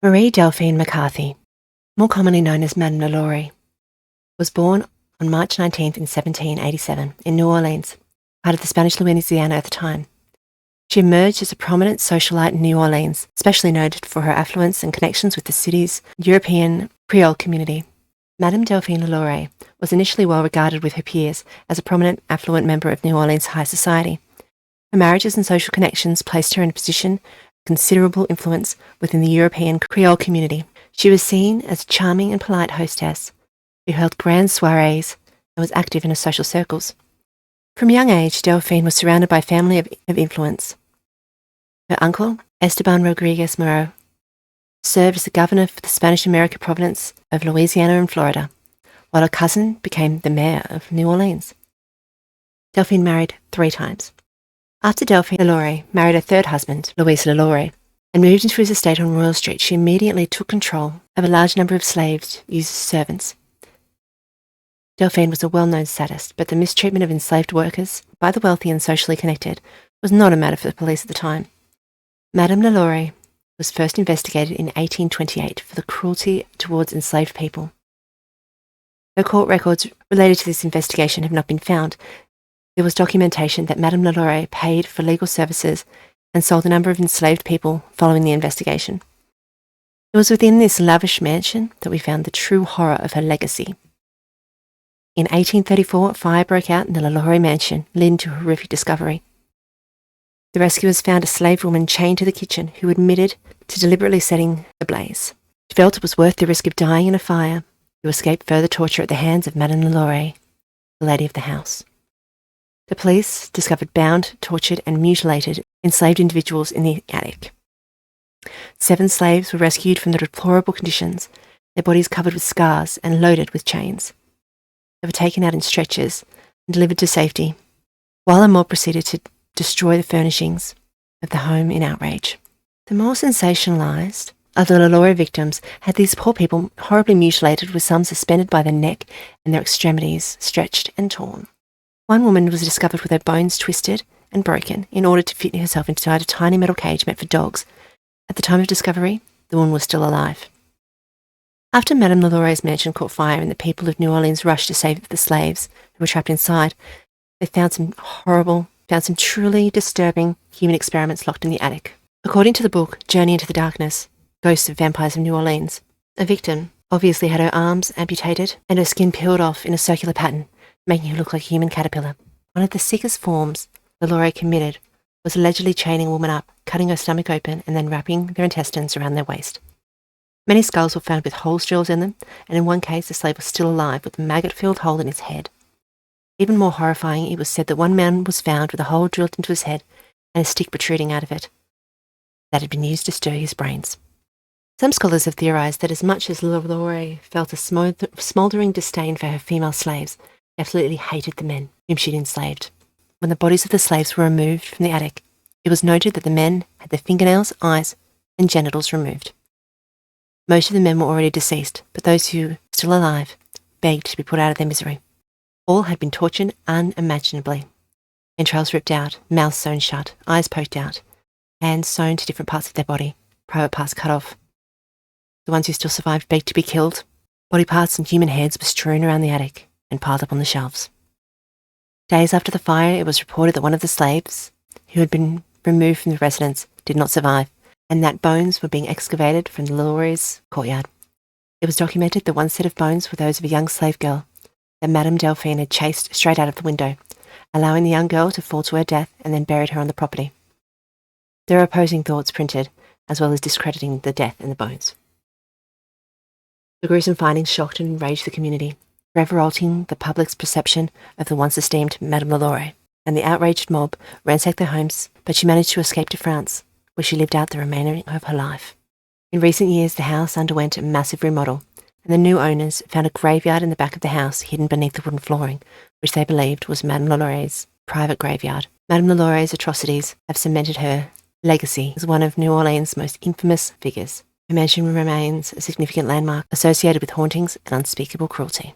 Marie Delphine McCarthy, more commonly known as Madame LaLaurie, was born on March 19th in 1787 in New Orleans, part of the Spanish Louisiana at the time. She emerged as a prominent socialite in New Orleans, especially noted for her affluence and connections with the city's European Creole community. Madame Delphine LaLaurie was initially well regarded with her peers as a prominent, affluent member of New Orleans high society. Her marriages and social connections placed her in a position of considerable influence within the European Creole community. She was seen as a charming and polite hostess who held grand soirees and was active in her social circles. From a young age, Delphine was surrounded by a family of influence. Her uncle, Esteban Rodriguez Moreau, served as the governor for the Spanish American province of Louisiana and Florida, while her cousin became the mayor of New Orleans. Delphine married 3 times. After Delphine LaLaurie married her third husband, Louis LaLaurie, and moved into his estate on Royal Street, she immediately took control of a large number of slaves used as servants. Delphine was a well-known sadist, but the mistreatment of enslaved workers by the wealthy and socially connected was not a matter for the police at the time. Madame LaLaurie was first investigated in 1828 for the cruelty towards enslaved people. Though court records related to this investigation have not been found, there was documentation that Madame LaLaurie paid for legal services and sold a number of enslaved people following the investigation. It was within this lavish mansion that we found the true horror of her legacy. In 1834, a fire broke out in the LaLaurie mansion, leading to a horrific discovery. The rescuers found a slave woman chained to the kitchen who admitted to deliberately setting the blaze. She felt it was worth the risk of dying in a fire to escape further torture at the hands of Madame LaLaurie, the lady of the house. The police discovered bound, tortured, and mutilated enslaved individuals in the attic. 7 slaves were rescued from the deplorable conditions, their bodies covered with scars and loaded with chains. They were taken out in stretchers and delivered to safety, while a mob proceeded to destroy the furnishings of the home in outrage. The more sensationalised of the LaLaurie victims had these poor people horribly mutilated, with some suspended by their neck and their extremities stretched and torn. One woman was discovered with her bones twisted and broken in order to fit herself inside a tiny metal cage meant for dogs. At the time of discovery, the woman was still alive. After Madame LaLaurie's mansion caught fire and the people of New Orleans rushed to save the slaves who were trapped inside, they found some truly disturbing human experiments locked in the attic. According to the book Journey into the Darkness, Ghosts of Vampires of New Orleans, a victim obviously had her arms amputated and her skin peeled off in a circular pattern, making her look like a human caterpillar. One of the sickest forms LaLaurie committed was allegedly chaining a woman up, cutting her stomach open, and then wrapping their intestines around their waist. Many skulls were found with holes drilled in them, and in one case the slave was still alive with a maggot-filled hole in his head. Even more horrifying, it was said that one man was found with a hole drilled into his head and a stick protruding out of it that had been used to stir his brains. Some scholars have theorized that as much as LaLaurie felt a smouldering disdain for her female slaves, she absolutely hated the men whom she'd enslaved. When the bodies of the slaves were removed from the attic, it was noted that the men had their fingernails, eyes, and genitals removed. Most of the men were already deceased, but those who were still alive begged to be put out of their misery. All had been tortured unimaginably. Entrails ripped out, mouths sewn shut, eyes poked out, hands sewn to different parts of their body, private parts cut off. The ones who still survived begged to be killed. Body parts and human heads were strewn around the attic and piled up on the shelves. Days after the fire, it was reported that one of the slaves, who had been removed from the residence, did not survive, and that bones were being excavated from the LaLaurie's courtyard. It was documented that one set of bones were those of a young slave girl that Madame Delphine had chased straight out of the window, allowing the young girl to fall to her death and then buried her on the property. There are opposing thoughts printed, as well as discrediting the death and the bones. The gruesome findings shocked and enraged the community, forever altering the public's perception of the once esteemed Madame LaLaurie, and the outraged mob ransacked their homes, but she managed to escape to France, where she lived out the remainder of her life. In recent years, the house underwent a massive remodel, and the new owners found a graveyard in the back of the house hidden beneath the wooden flooring, which they believed was Madame LaLaurie's private graveyard. Madame LaLaurie's atrocities have cemented her legacy as one of New Orleans' most infamous figures. Her mansion remains a significant landmark associated with hauntings and unspeakable cruelty.